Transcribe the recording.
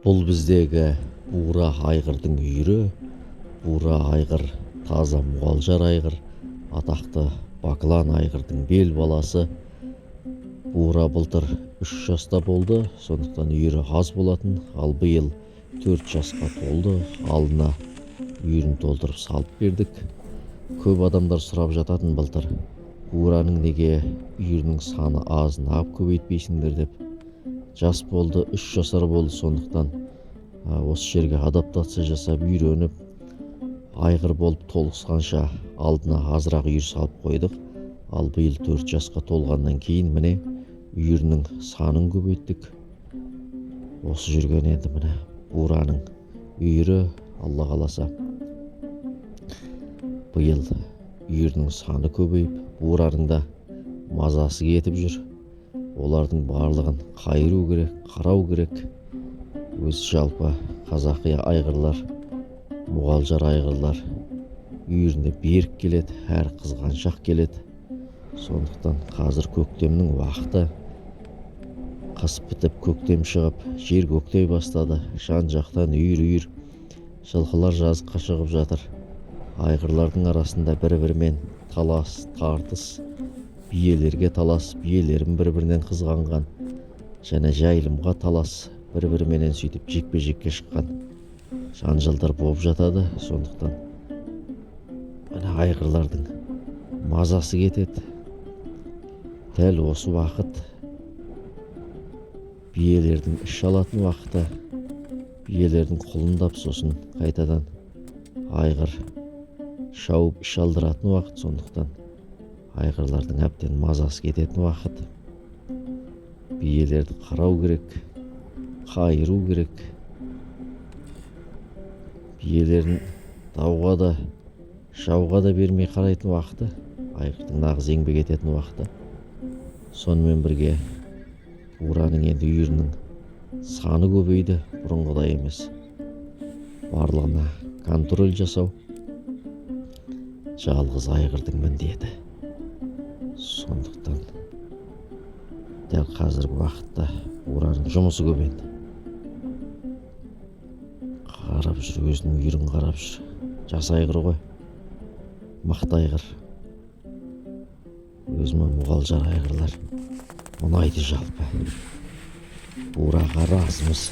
Бұл біздегі бура айғырдың үйірі. Бура айғыр таза мұғалжар айғыр, атақты баклан айғырдың бел баласы. Бура былтыр 3 жаста болды, сондықтан үйірі аз болатын, ал биыл 4 жасқа толды. Алдына үйірін толтырып салып бердік. Көп адамдар сұрап жататын былтыр, бураның неге үйірінің саны аз, неғып көбейтпейсіңдер деп. Жас болды, 3 жасар болды, сондықтан осы жерге адаптация жасап үйреніп, айғыр болып толықсанша алдына азырақ үйір салып қойдық. Ал биыл 4 жасқа толғаннан кейін міне үйірінің санын көбейттік. Осы жүрген енді міне бураның үйірі, Алла қаласа биыл үйірінің саны көбейіп, бураның да мазасы кетіп жүр. Олардың барлығын қайыру керек, қарау керек. Өз жалпы қазақи айғырлар, мұғалжар айғырлар үйіріне берік келеді, әр қызғаншақ келеді. Сондықтан қазір көктемнің уақыты. Қыс бітіп көктем шығып, жер көктей бастады. Жан-жақтан үйір-үйір жылқылар жазыққа шығып жатыр. Айғырлардың арасында бір-бірімен талас, тартыс, биелерге талас, биелерін бір-бірінен қызғанған, және жайылымға талас, бір-біріменен сөйтіп жекпе-жекке шыққан жанжалдар болып жатады. Сондықтан айғырлардың мазасы кетеді. Дәл осы уақыт биелердің іш алатын уақыты, биелердің құлындап сосын қайтадан айғыр шауып іш алдыратын уақыт. Сондықтан айғырлардың әбден мазасы кететін уақыт. Биелерді қарау керек, қайыру керек. Биелерін дауға да, жауға да бермей қарайтын уақыты, айғырдың нағыз еңбек ететін уақыты. Сонымен бірге бураның енді үйірінің саны көбейді, бұрынғыдай емес. Барлығына контроль жасау жалғыз айғырдың міндеті. Сондықтан дәл қазіргі уақытта бураның жұмысы көп енді. Қарап жүр, өзінің үйірін қарап жүр. Жас айғыр ғой, мықты айғыр. Өзіме мұғалжар айғырлар ұнайды жалпы. Бураға разымыз.